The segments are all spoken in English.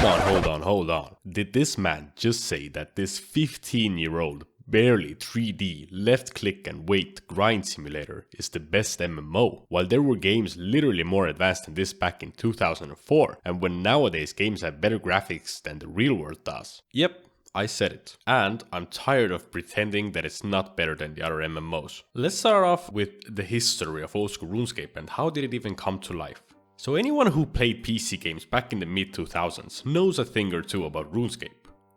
Hold on. Did this man just say that this 15-year-old barely 3D left click and wait grind simulator is the best MMO, while there were games literally more advanced than this back in 2004, and when nowadays games have better graphics than the real world does? Yep, I said it. And I'm tired of pretending that it's not better than the other MMOs. Let's start off with the history of old school RuneScape and how did it even come to life. So anyone who played PC games back in the mid-2000s knows a thing or two about RuneScape.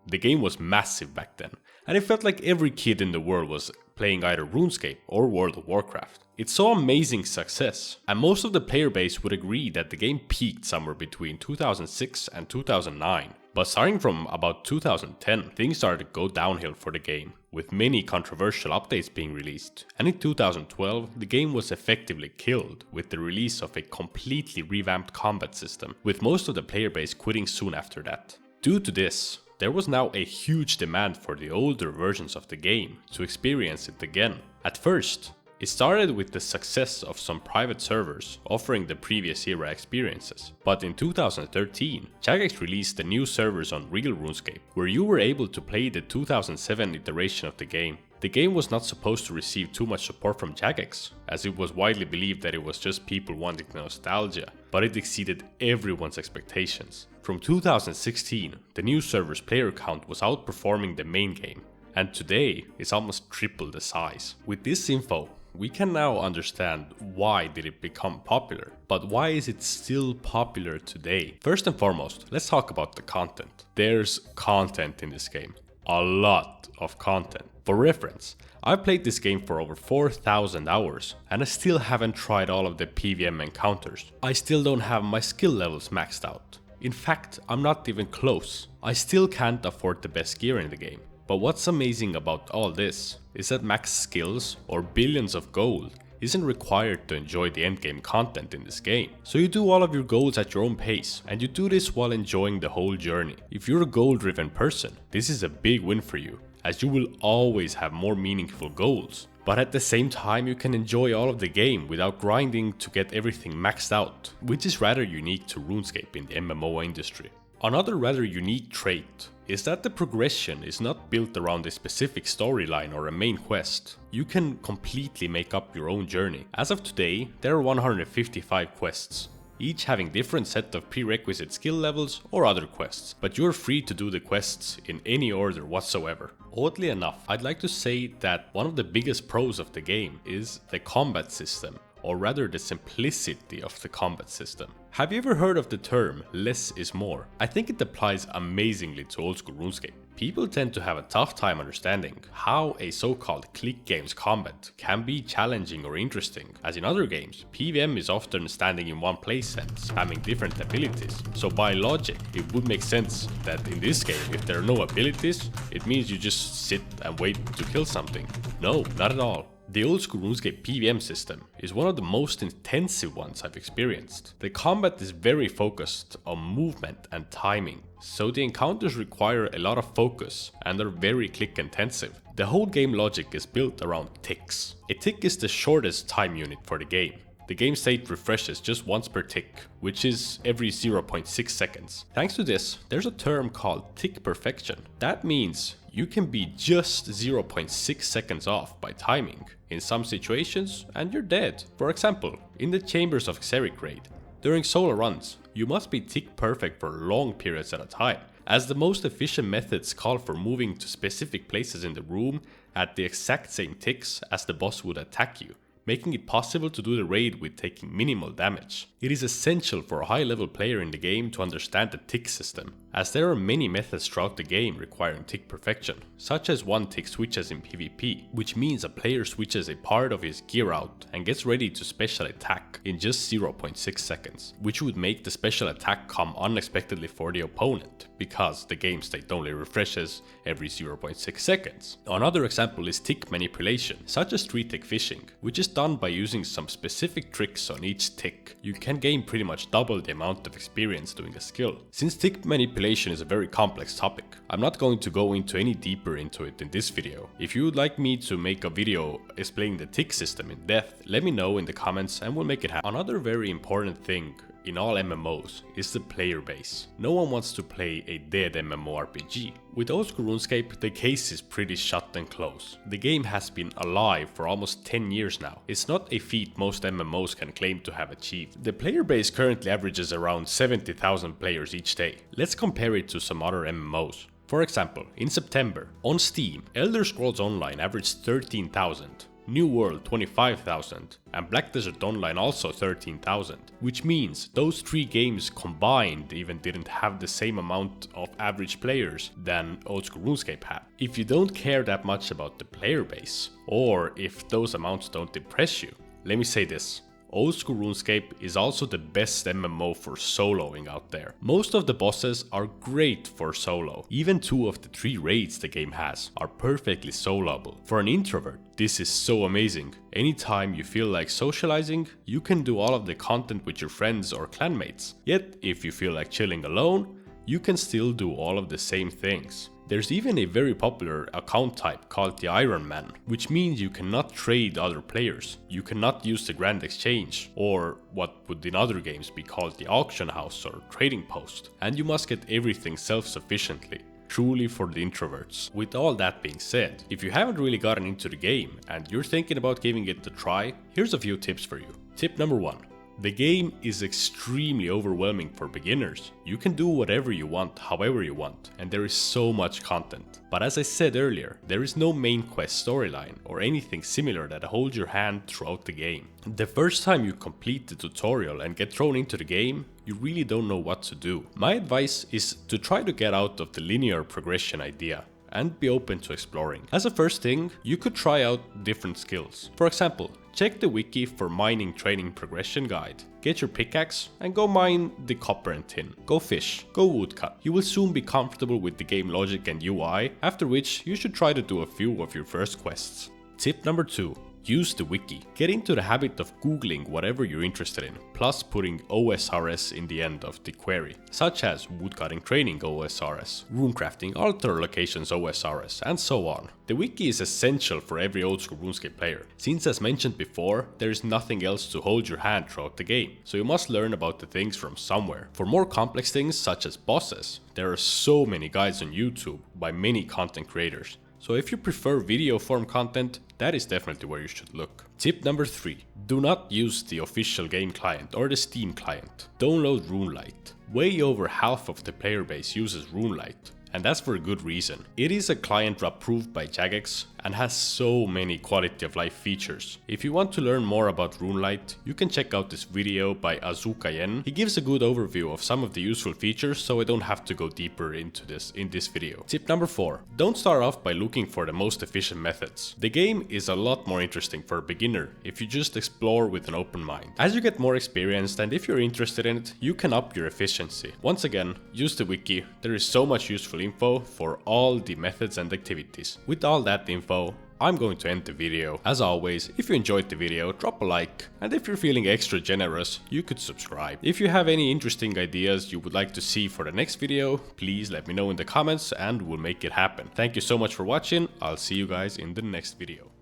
The game was massive back then, and it felt like every kid in the world was playing either RuneScape or World of Warcraft. It saw amazing success, and most of the player base would agree that the game peaked somewhere between 2006 and 2009. But starting from about 2010, things started to go downhill for the game, with many controversial updates being released. And in 2012, the game was effectively killed with the release of a completely revamped combat system, with most of the player base quitting soon after that. Due to this, there was now a huge demand for the older versions of the game to experience it again. At first, it started with the success of some private servers offering the previous era experiences, but in 2013, Jagex released the new servers on Real RuneScape, where you were able to play the 2007 iteration of the game. The game was not supposed to receive too much support from Jagex, as it was widely believed that it was just people wanting nostalgia, but it exceeded everyone's expectations. From 2016, the new server's player count was outperforming the main game, and today it's almost triple the size. With this info, we can now understand why did it become popular, but why is it still popular today? First and foremost, let's talk about the content. There's content in this game, a lot of content. For reference, I've played this game for over 4,000 hours and I still haven't tried all of the PvM encounters. I still don't have my skill levels maxed out. In fact, I'm not even close. I still can't afford the best gear in the game. But what's amazing about all this is that max skills or billions of gold isn't required to enjoy the endgame content in this game. So you do all of your goals at your own pace, and you do this while enjoying the whole journey. If you're a goal driven person, this is a big win for you, as you will always have more meaningful goals. But at the same time, you can enjoy all of the game without grinding to get everything maxed out, which is rather unique to RuneScape in the MMO industry. Another rather unique trait is that the progression is not built around a specific storyline or a main quest. You can completely make up your own journey. As of today, there are 155 quests, each having different set of prerequisite skill levels or other quests, but you're free to do the quests in any order whatsoever. Oddly enough, I'd like to say that one of the biggest pros of the game is the combat system, or rather the simplicity of the combat system. Have you ever heard of the term less is more? I think it applies amazingly to old school RuneScape. People tend to have a tough time understanding how a so-called click game's combat can be challenging or interesting, as in other games, PvM is often standing in one place and spamming different abilities. So by logic, it would make sense that in this game, if there are no abilities, it means you just sit and wait to kill something. No, not at all. The old school RuneScape PvM system is one of the most intensive ones I've experienced. The combat is very focused on movement and timing, so the encounters require a lot of focus and are very click intensive. The whole game logic is built around ticks. A tick is the shortest time unit for the game. The game state refreshes just once per tick, which is every 0.6 seconds. Thanks to this, there's a term called tick perfection. That means you can be just 0.6 seconds off by timing in some situations and you're dead. For example, in the Chambers of Xeric raid, during solo runs, you must be tick perfect for long periods at a time, as the most efficient methods call for moving to specific places in the room at the exact same ticks as the boss would attack you, making it possible to do the raid with taking minimal damage. It is essential for a high level player in the game to understand the tick system, as there are many methods throughout the game requiring tick perfection, such as one tick switches in PvP, which means a player switches a part of his gear out and gets ready to special attack in just 0.6 seconds, which would make the special attack come unexpectedly for the opponent, because the game state only refreshes every 0.6 seconds. Another example is tick manipulation, such as 3-tick fishing, which is done by using some specific tricks on each tick. You can gain pretty much double the amount of experience doing the skill. Since tick manipulation is a very complex topic, I'm not going to go into any deeper into it in this video. If you would like me to make a video explaining the tick system in depth, let me know in the comments and we'll make it happen. Another very important thing in all MMOs is the player base. No one wants to play a dead MMORPG. With old school RuneScape, the case is pretty shut and close. The game has been alive for almost 10 years now. It's not a feat most MMOs can claim to have achieved. The player base currently averages around 70,000 players each day. Let's compare it to some other MMOs. For example, in September, on Steam, Elder Scrolls Online averaged 13,000. New World 25,000 and Black Desert Online also 13,000, which means those three games combined even didn't have the same amount of average players than old school RuneScape had. If you don't care that much about the player base, or if those amounts don't impress you, let me say this. Old school RuneScape is also the best MMO for soloing out there. Most of the bosses are great for solo. Even 2 of the 3 raids the game has are perfectly soloable. For an introvert, this is so amazing. Anytime you feel like socializing, you can do all of the content with your friends or clanmates. Yet, if you feel like chilling alone, you can still do all of the same things. There's even a very popular account type called the Iron Man, which means you cannot trade other players, you cannot use the Grand Exchange, or what would in other games be called the auction house or trading post, and you must get everything self-sufficiently. Truly for the introverts. With all that being said, if you haven't really gotten into the game and you're thinking about giving it a try, here's a few tips for you. Tip number 1. The game is extremely overwhelming for beginners. You can do whatever you want, however you want, and there is so much content. But as I said earlier, there is no main quest storyline or anything similar that holds your hand throughout the game. The first time you complete the tutorial and get thrown into the game, you really don't know what to do. My advice is to try to get out of the linear progression idea and be open to exploring. As a first thing, you could try out different skills. For example, check the wiki for mining training progression guide. Get your pickaxe and go mine the copper and tin. Go fish, go woodcut. You will soon be comfortable with the game logic and UI, after which you should try to do a few of your first quests. Tip number 2. Use the wiki. Get into the habit of googling whatever you're interested in, plus putting OSRS in the end of the query, such as woodcutting training OSRS, runecrafting altar locations OSRS, and so on. The wiki is essential for every old school RuneScape player, since as mentioned before, there is nothing else to hold your hand throughout the game, so you must learn about the things from somewhere. For more complex things such as bosses, there are so many guides on YouTube by many content creators. So if you prefer video form content, that is definitely where you should look. Tip number 3. Do not use the official game client or the Steam client. Download RuneLite. Way over half of the player base uses RuneLite, and that's for a good reason. It is a client approved by Jagex and has so many quality of life features. If you want to learn more about RuneLite, you can check out this video by Azukayen. He gives a good overview of some of the useful features, so I don't have to go deeper into this in this video. Tip number 4. Don't start off by looking for the most efficient methods. The game is a lot more interesting for a beginner if you just explore with an open mind. As you get more experienced and if you're interested in it, you can up your efficiency. Once again, use the wiki. There is so much useful info for all the methods and activities. With all that info, I'm going to end the video. As always, if you enjoyed the video, drop a like, and if you're feeling extra generous, you could subscribe. If you have any interesting ideas you would like to see for the next video, please let me know in the comments and we'll make it happen. Thank you so much for watching. I'll see you guys in the next video.